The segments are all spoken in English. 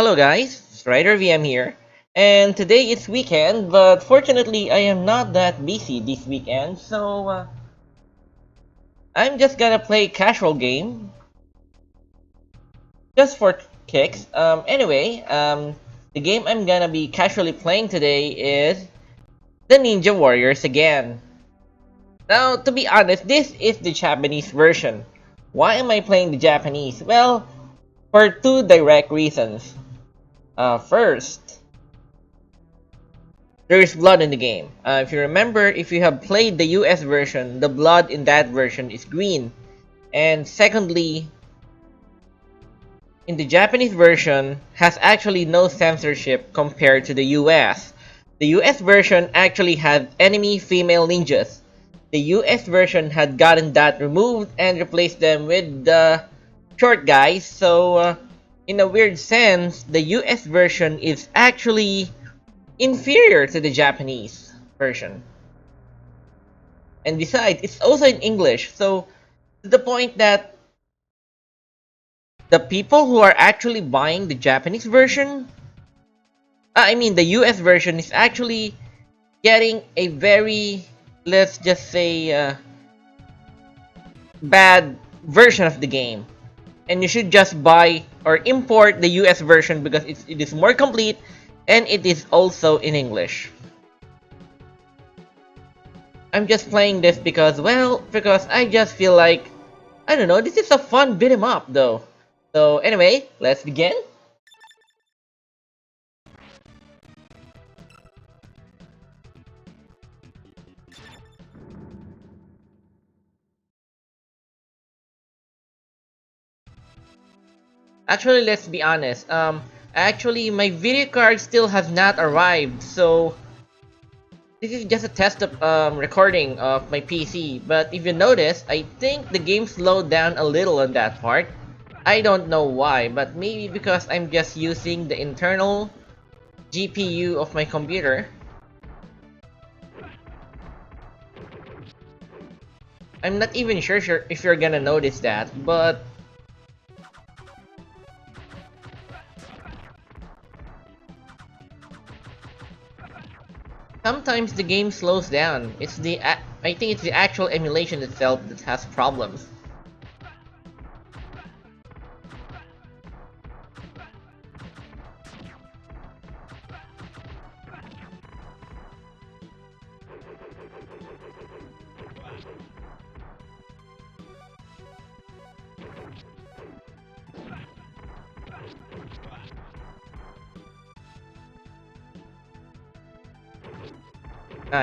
Hello guys, Strider VM here, and today it's weekend, but fortunately I am not that busy this weekend, so I'm just gonna play casual game, just for kicks. The game I'm gonna be casually playing today is the Ninja Warriors again. Now, to be honest, this is the Japanese version. Why am I playing the Japanese? Well, for two direct reasons. First, there is blood in the game. If you remember, if you have played the US version, the blood in that version is green. And secondly, in the Japanese version, has actually no censorship compared to the US. The US version actually had enemy female ninjas. The US version had gotten that removed and replaced them with the short guys, so in a weird sense, the US version is actually inferior to the Japanese version. And besides, it's also in English, so to the point that the people who are actually buying the Japanese version, the US version, is actually getting a very, let's just say, bad version of the game. And you should just buy or import the US version because it is more complete and it is also in English. I'm just playing this because I just feel like, I don't know, this is a fun beat 'em up though. So anyway, let's begin. Actually, let's be honest. Actually, my video card still has not arrived, so this is just a test of recording of my PC. But if you notice, I think the game slowed down a little on that part. I don't know why, but maybe because I'm just using the internal GPU of my computer. I'm not even sure if you're gonna notice that, but sometimes the game slows down. I think it's the actual emulation itself that has problems.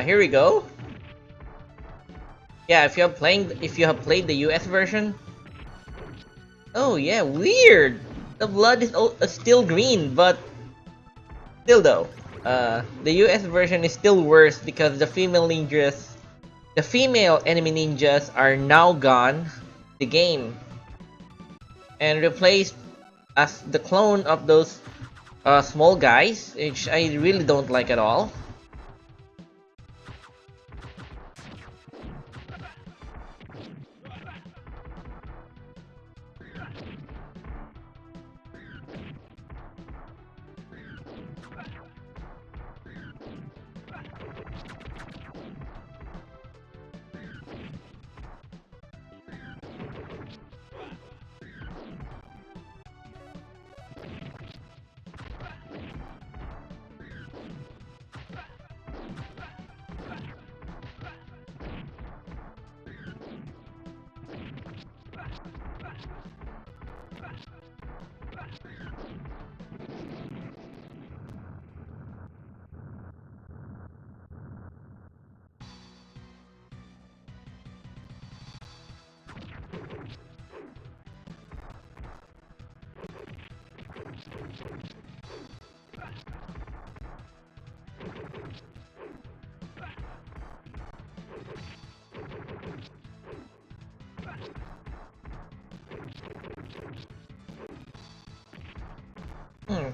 Here we go. Yeah, if you have played the US version. Oh yeah, weird. The blood is still green, but still though, the US version is still worse because the female enemy ninjas are now gone, the game, and replaced as the clone of those small guys, which I really don't like at all.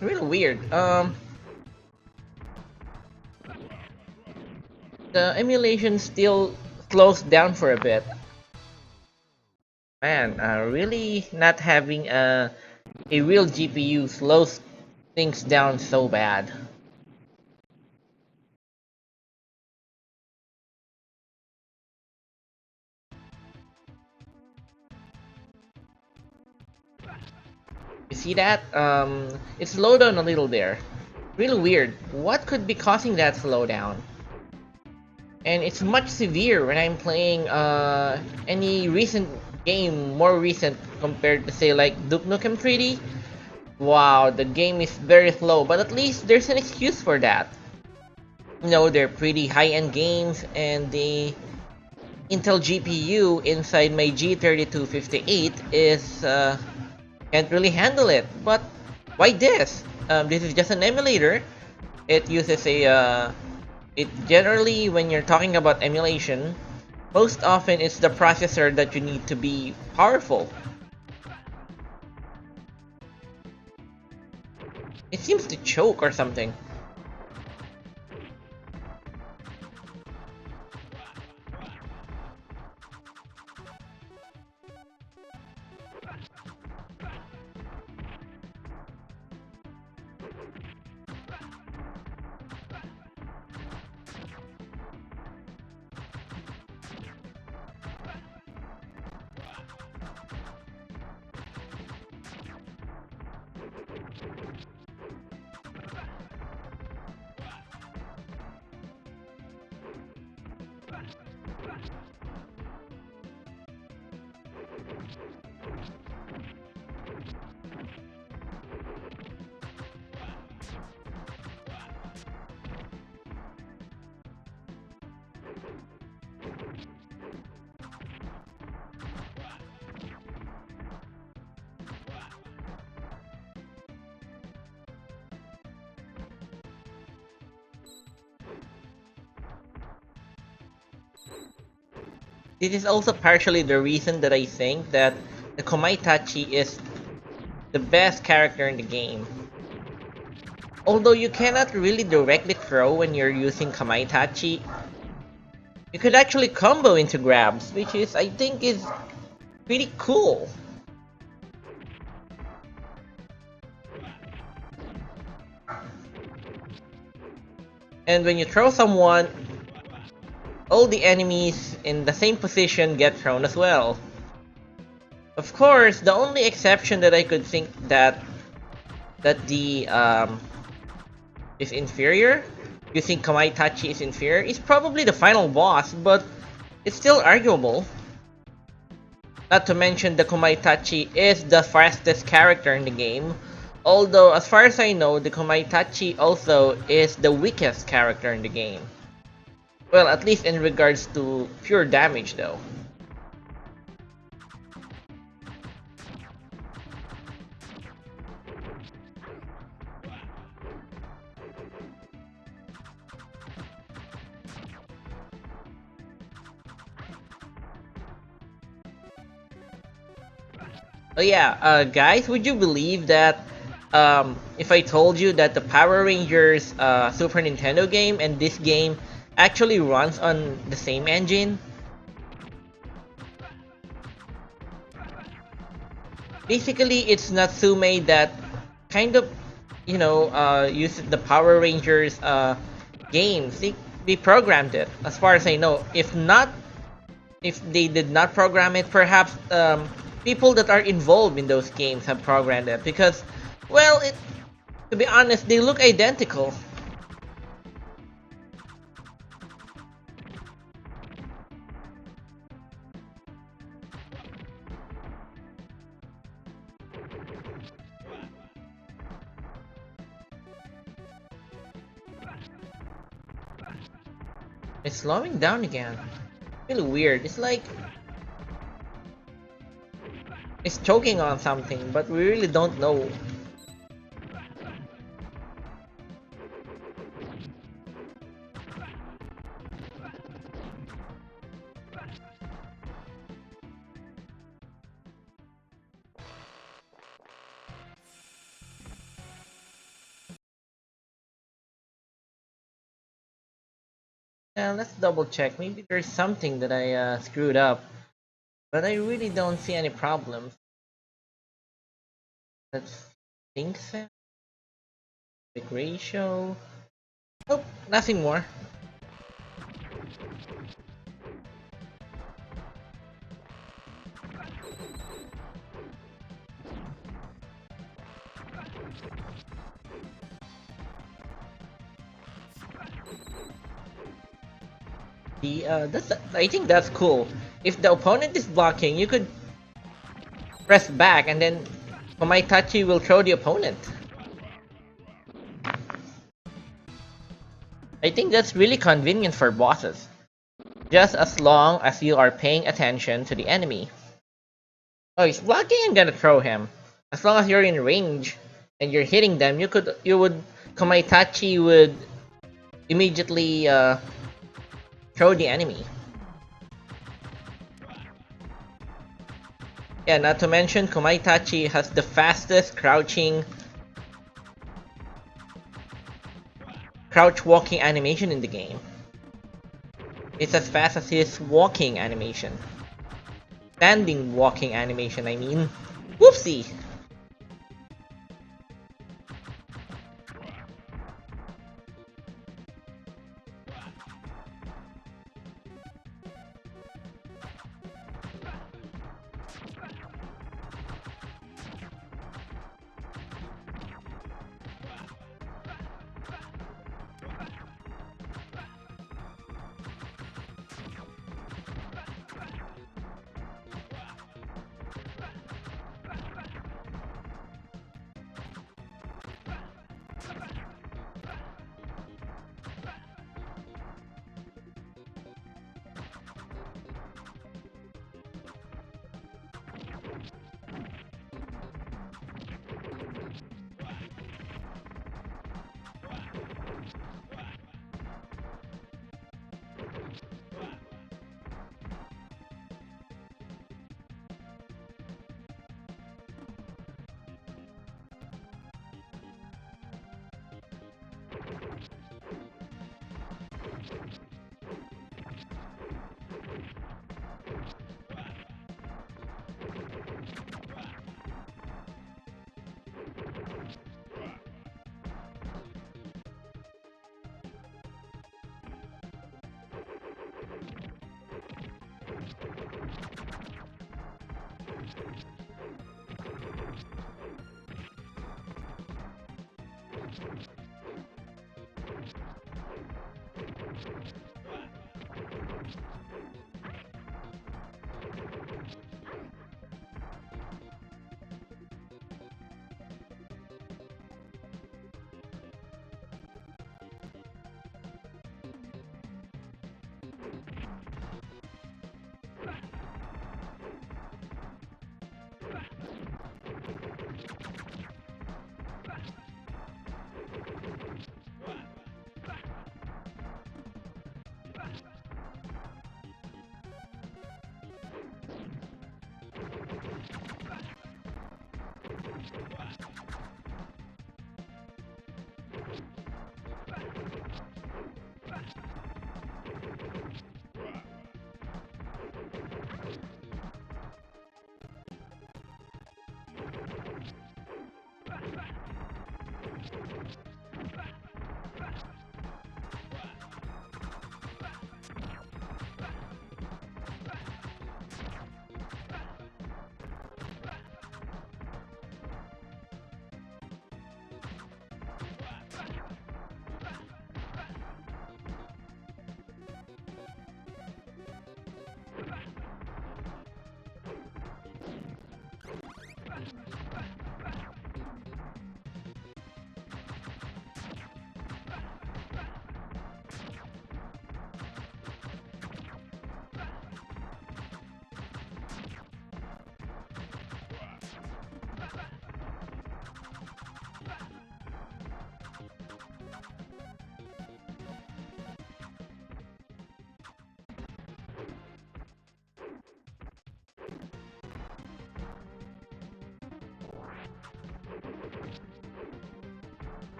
Really weird. The emulation still slows down for a bit. Man, really not having a real GPU slows things down so bad. You see that? It slowed down a little there. Really weird. What could be causing that slowdown? And it's much severe when I'm playing any recent game, more recent compared to say like Duke Nukem 3D. Wow, the game is very slow, but at least there's an excuse for that. You know, they're pretty high-end games, and the Intel GPU inside my G3258 is can't really handle it. But why this? This is just an emulator. It uses a it generally, when you're talking about emulation, most often it's the processor that you need to be powerful. It seems to choke or something. This is also partially the reason that I think that the Komaitachi is the best character in the game. Although you cannot really directly throw when you're using Kamaitachi, you could actually combo into grabs, which is I think is pretty cool. And when you throw someone, all the enemies in the same position get thrown as well. Of course, the only exception that I could think that the is inferior, you think Kamaitachi is inferior, is probably the final boss, but it's still arguable. Not to mention the Komaitachi is the fastest character in the game, although as far as I know, the Komaitachi also is the weakest character in the game. Well, at least in regards to pure damage though. Oh yeah, guys, would you believe that if I told you that the Power Rangers Super Nintendo game and this game actually runs on the same engine? Basically, it's Natsume that kind of, uses the Power Rangers games. They programmed it, as far as I know. If not, if they did not program it, perhaps people that are involved in those games have programmed it because, well, to be honest, they look identical. It's slowing down again. Really weird. It's like it's choking on something, but we really don't know. Let's double check. Maybe there's something that I screwed up, but I really don't see any problems. Let's think so. Big ratio. Nope, nothing more. I think that's cool. If the opponent is blocking, you could press back and then Komaitachi will throw the opponent. I think that's really convenient for bosses. Just as long as you are paying attention to the enemy. Oh, he's blocking, I'm gonna throw him. As long as you're in range and you're hitting them, Komaitachi would immediately throw the enemy. Yeah, not to mention Komaitachi has the fastest crouch walking animation in the game. It's as fast as his walking animation. Standing walking animation, I mean. Whoopsie!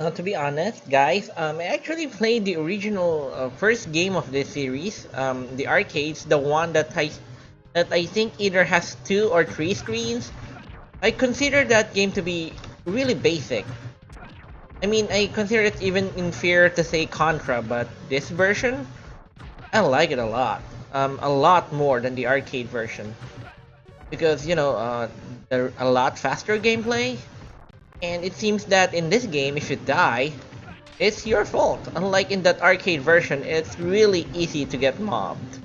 To be honest, guys, I actually played the original first game of this series, the arcades, the one that I think either has two or three screens. I consider that game to be really basic. I mean, I consider it even inferior to say Contra, but this version, I like it a lot more than the arcade version because a lot faster gameplay, and it seems that in this game, if you die, it's your fault. Unlike in that arcade version, it's really easy to get mobbed.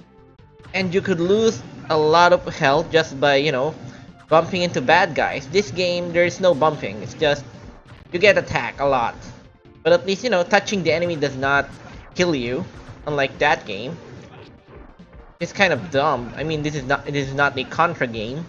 And you could lose a lot of health just by, bumping into bad guys. This game, there's no bumping. It's just, you get attacked a lot. But at least, touching the enemy does not kill you. Unlike that game. It's kind of dumb. I mean, this is not a Contra game.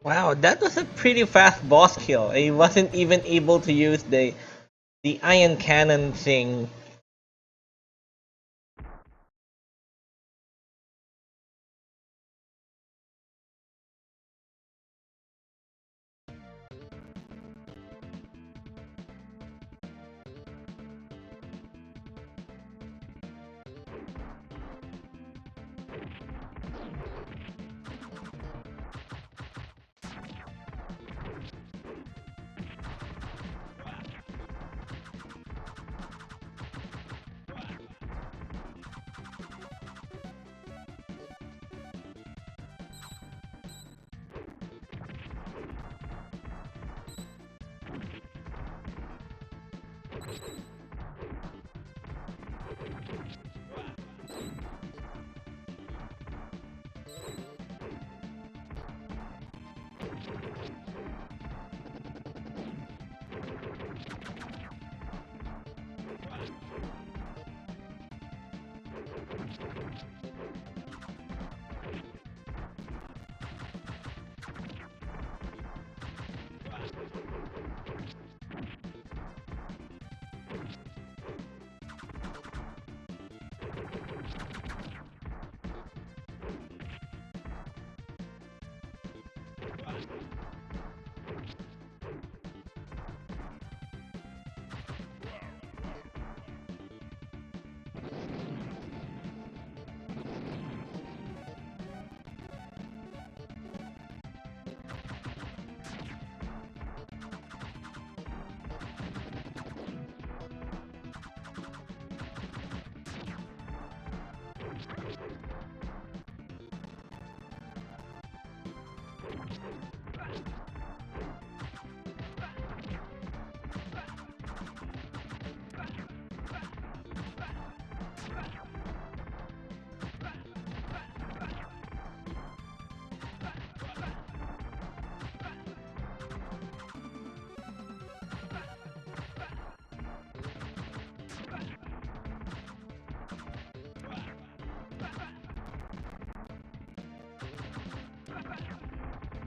Wow, that was a pretty fast boss kill. I wasn't even able to use the iron cannon thing.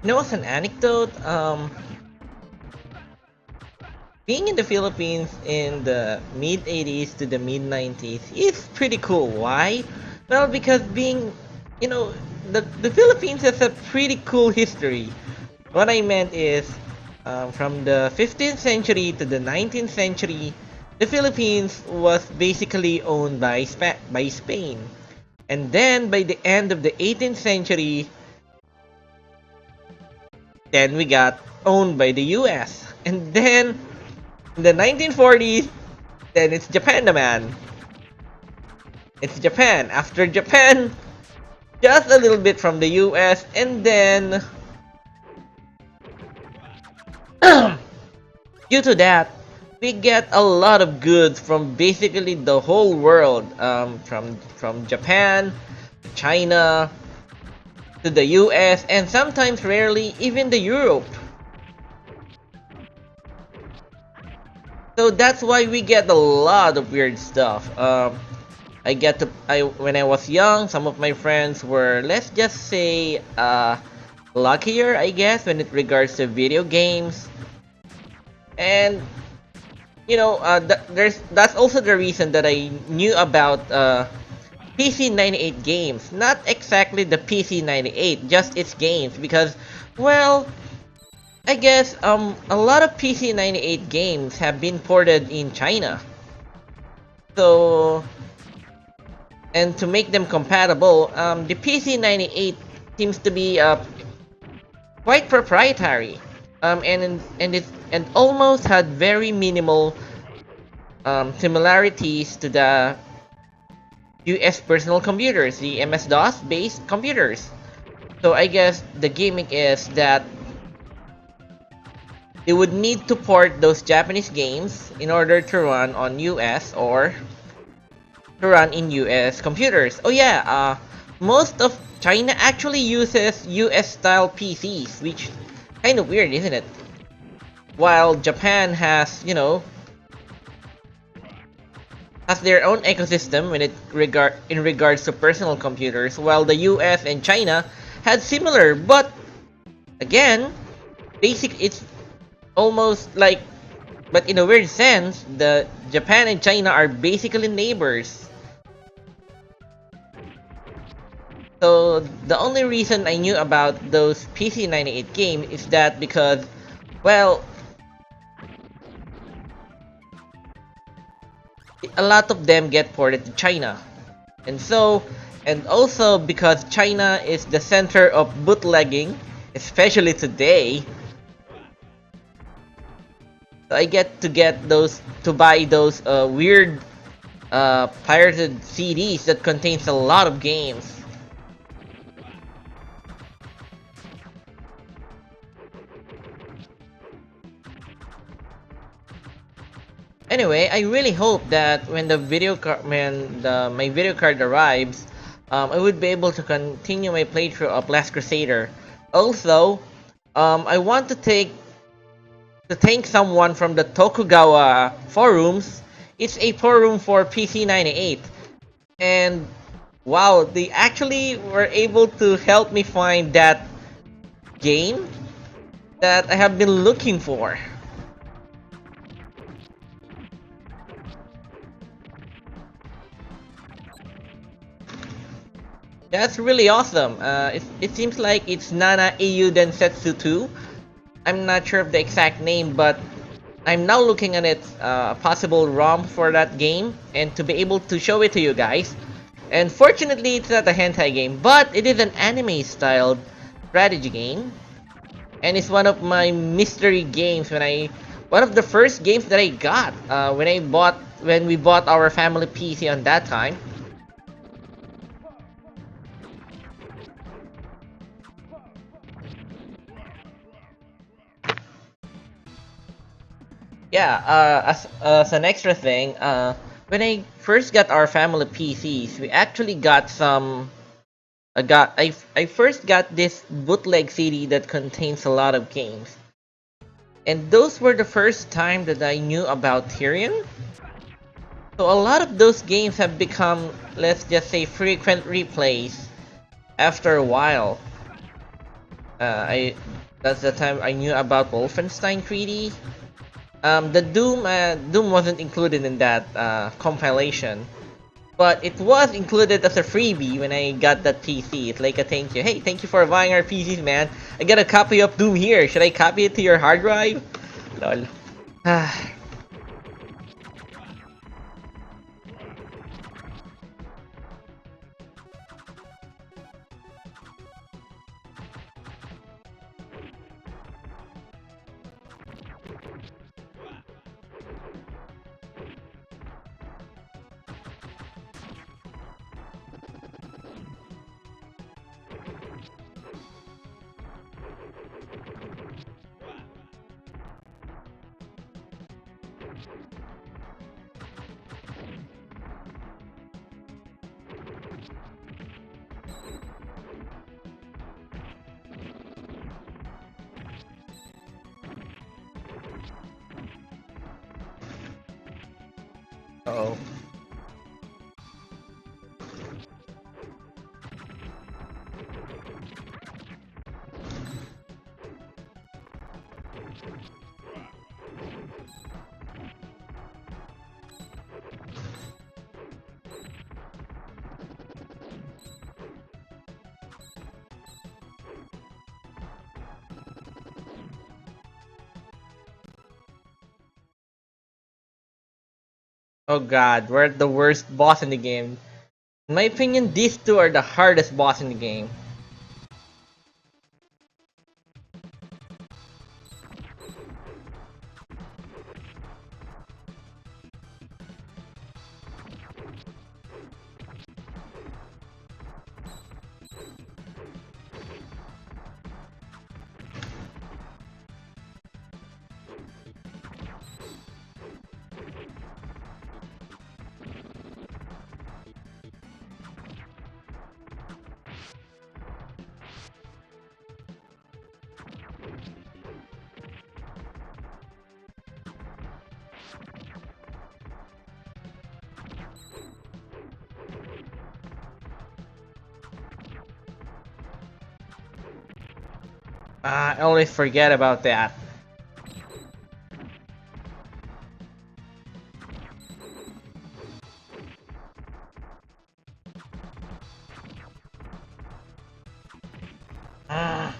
You know, as an anecdote, being in the Philippines in the mid 80s to the mid 90s is pretty cool. Why? Well, because you know, the Philippines has a pretty cool history. What I meant is, from the 15th century to the 19th century, the Philippines was basically owned by Spain. And then by the end of the 18th century, then we got owned by the US. And then in the 1940s, then it's Japan, the man. It's Japan. After Japan, just a little bit from the US, and then due to that, we get a lot of goods from basically the whole world, from Japan, China, to the US, and sometimes rarely even the Europe. So that's why we get a lot of weird stuff. I when I was young, some of my friends were, let's just say, luckier, I guess, when it regards to video games. And you know, that's also the reason that I knew about PC 98 games. Not exactly the PC 98, just its games, because, well, I guess a lot of PC 98 games have been ported in China. So, and to make them compatible, the PC 98 seems to be quite proprietary, and almost had very minimal similarities to the US personal computers, the MS-DOS based computers. So I guess the gimmick is that they would need to port those Japanese games in order to run on US or to run in US computers. Oh yeah, most of China actually uses US style PCs, which kind of weird, isn't it? While Japan has, you know, has their own ecosystem in regards to personal computers, while the US and China had similar, but Again, it's almost like, but in a weird sense, the Japan and China are basically neighbors. So the only reason I knew about those PC-98 games is that because, well, a lot of them get ported to China. And so, and also because China is the center of bootlegging, especially today, so I get those to buy those weird pirated CDs that contains a lot of games. Anyway, I really hope that when the my video card arrives, I would be able to continue my playthrough of Last Crusader. Also, I want to thank someone from the Tokugawa forums. It's a forum for PC-98, and wow, they actually were able to help me find that game that I have been looking for. That's really awesome. It seems like it's Nana EU Densetsu 2. I'm not sure of the exact name, but I'm now looking at its possible ROM for that game and to be able to show it to you guys. And fortunately, it's not a hentai game, but it is an anime-styled strategy game, and it's one of my mystery games. One of the first games that I got when we bought our family PC on that time. Yeah, as an extra thing, when I first got our family PCs, we actually got some. I first got this bootleg CD that contains a lot of games, and those were the first time that I knew about Tyrion. So a lot of those games have become, let's just say, frequent replays after a while. I That's the time I knew about Wolfenstein 3D. The Doom wasn't included in that compilation, but it was included as a freebie when I got that PC. It's like a thank you. Hey, thank you for buying our PCs, man. I got a copy of Doom here. Should I copy it to your hard drive? Lol. Oh. Oh god, we're the worst boss in the game. In my opinion, these two are the hardest boss in the game. I always forget about that. Ah.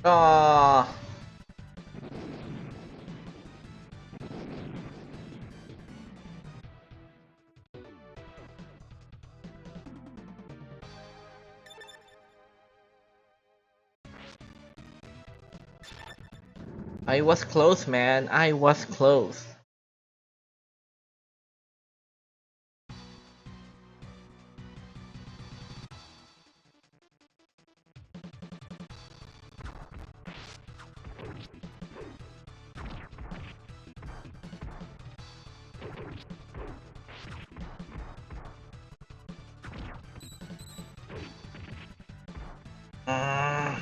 Oh, I was close, man. I was close. Ah.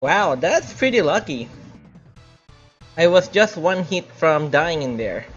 Wow, that's pretty lucky. I was just one hit from dying in there.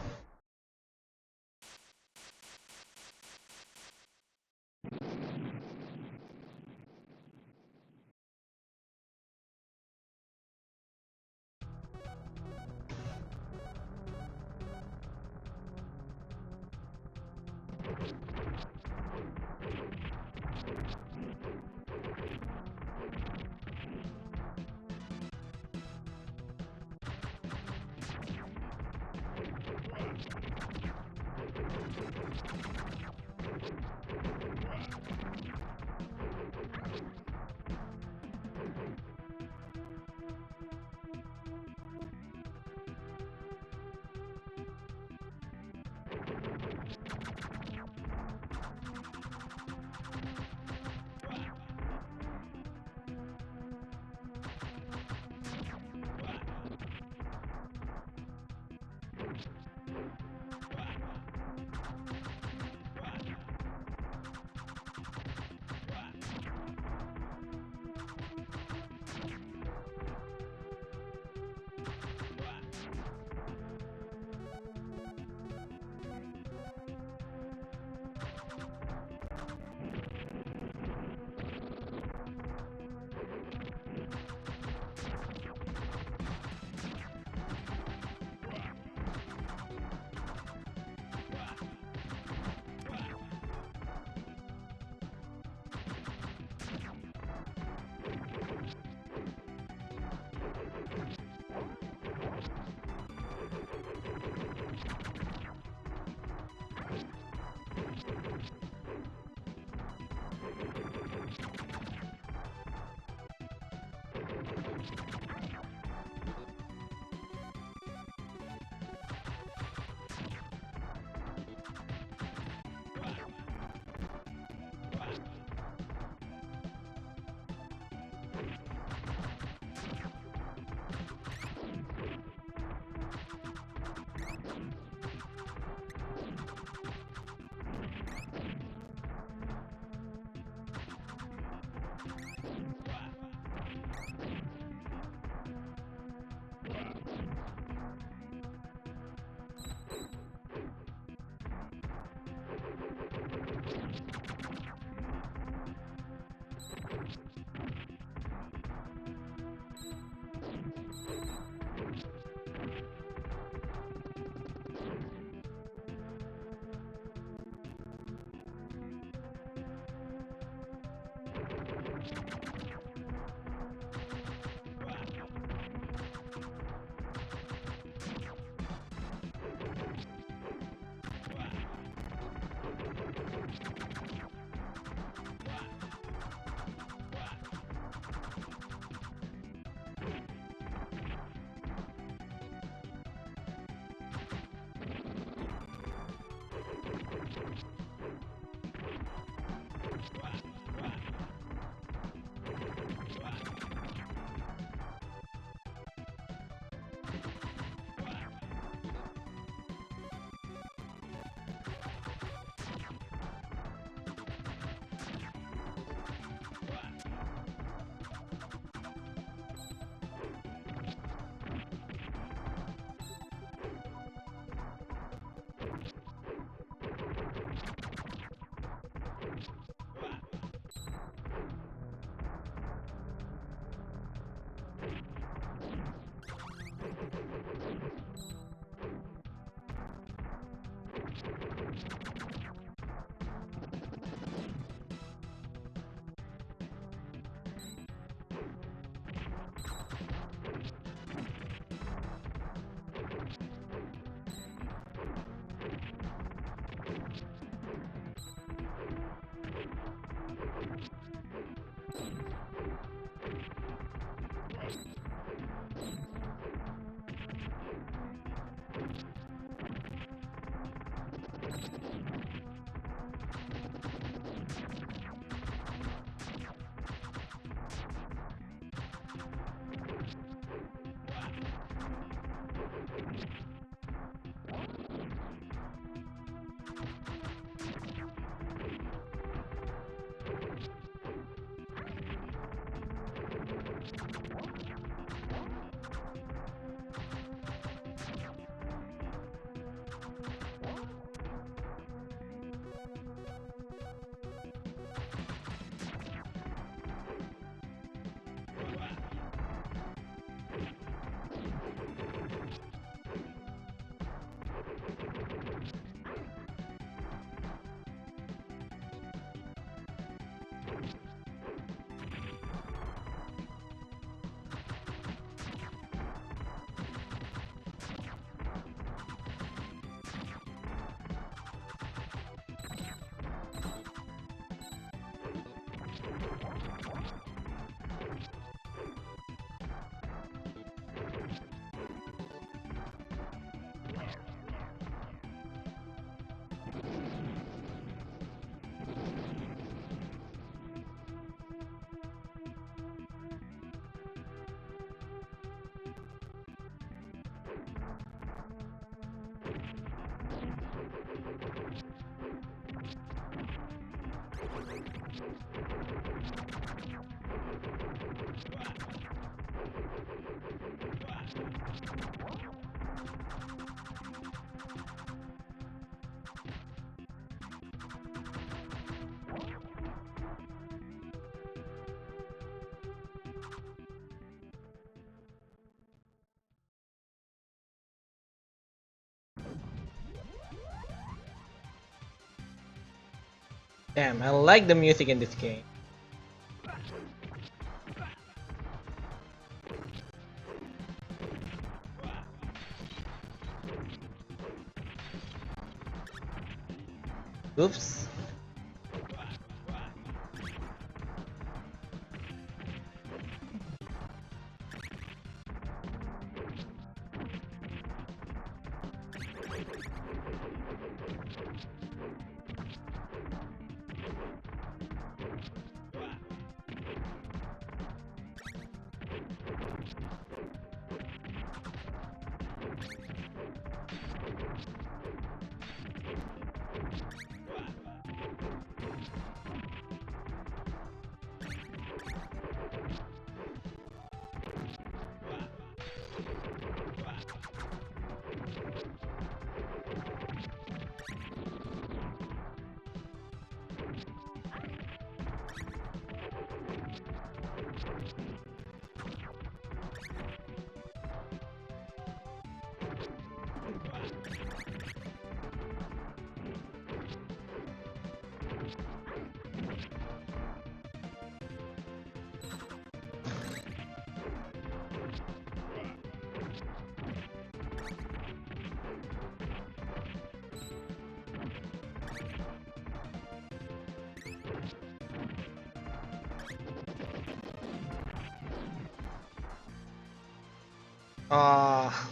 Damn, I like the music in this game. Oops. Ah.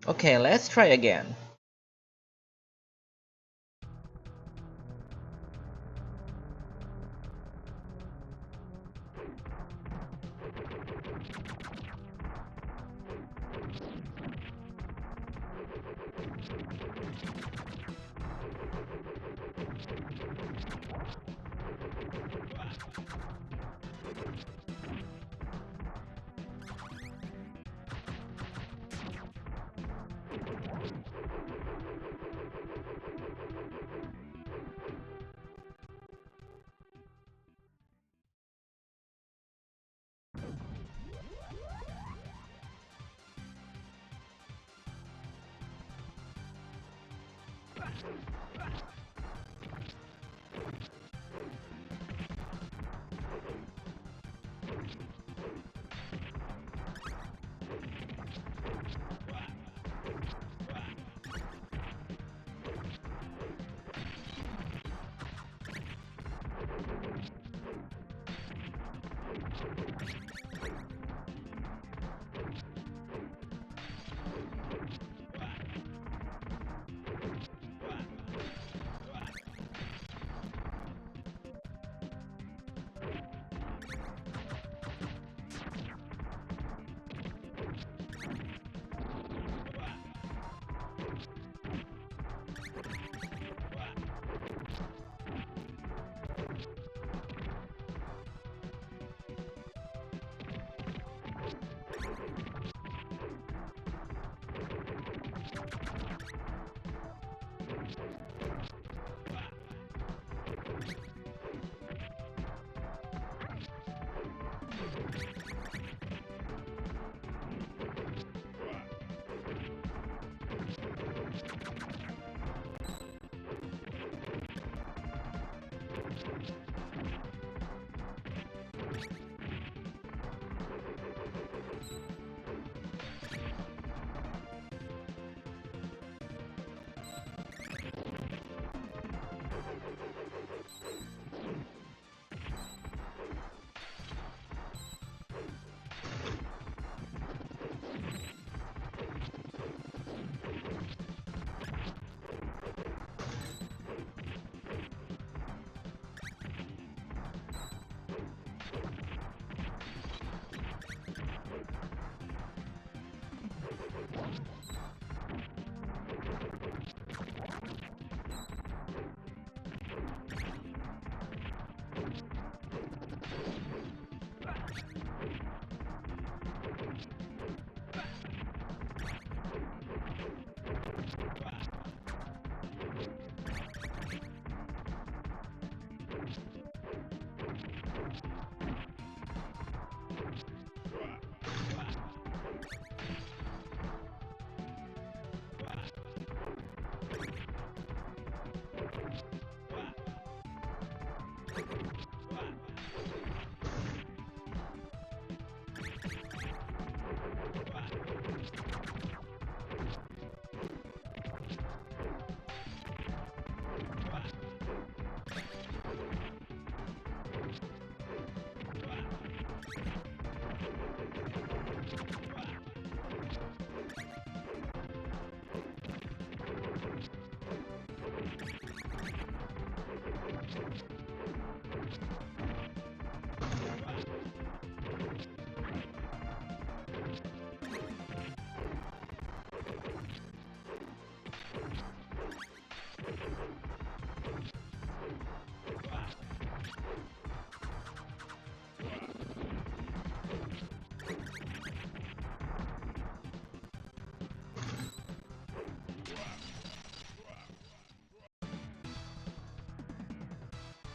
Okay, let's try again.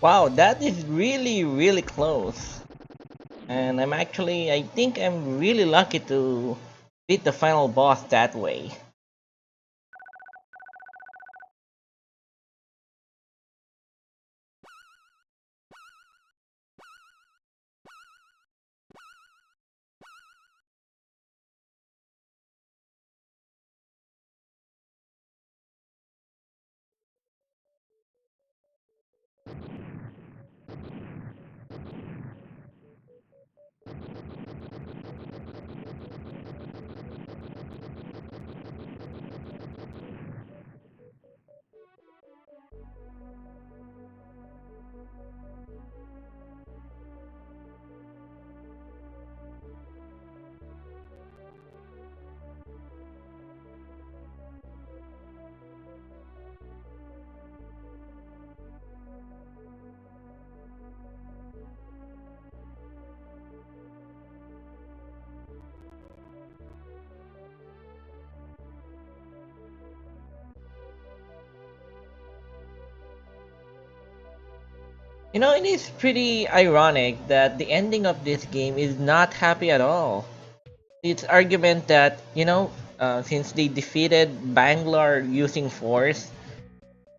Wow, that is really, really close. And I think I'm really lucky to beat the final boss that way. You know, it is pretty ironic that the ending of this game is not happy at all. Its argument that, since they defeated Bangalore using force,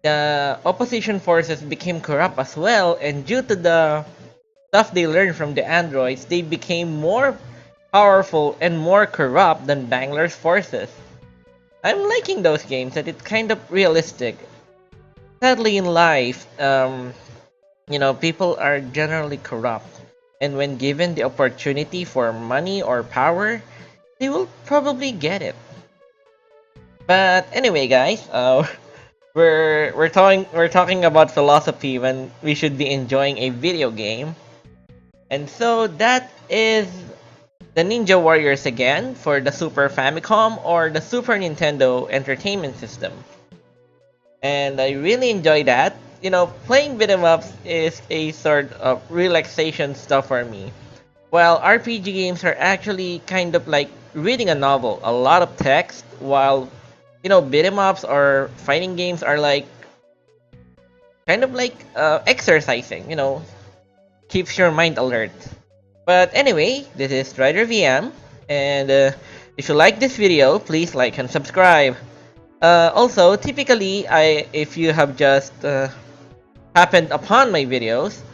the opposition forces became corrupt as well, and due to the stuff they learned from the androids, they became more powerful and more corrupt than Bangalore's forces. I'm liking those games that it's kind of realistic. Sadly, in life, people are generally corrupt, and when given the opportunity for money or power, they will probably get it. But anyway, guys, we're talking about philosophy when we should be enjoying a video game, and so that is the Ninja Warriors again for the Super Famicom or the Super Nintendo Entertainment System. And I really enjoy that. You know, playing beat 'em ups is a sort of relaxation stuff for me. While RPG games are actually kind of like reading a novel, a lot of text, while beat 'em ups or fighting games are like kind of like exercising. Keeps your mind alert. But anyway, this is Strider VM, and if you like this video, please like and subscribe. Also, typically, if you have just happened upon my videos,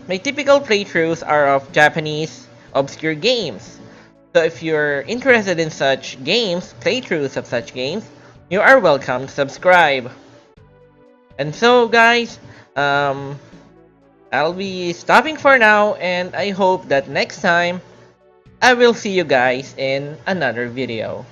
my typical playthroughs are of Japanese obscure games. So if you're interested in such games, playthroughs of such games, you are welcome to subscribe. And so, guys, I'll be stopping for now, and I hope that next time I will see you guys in another video.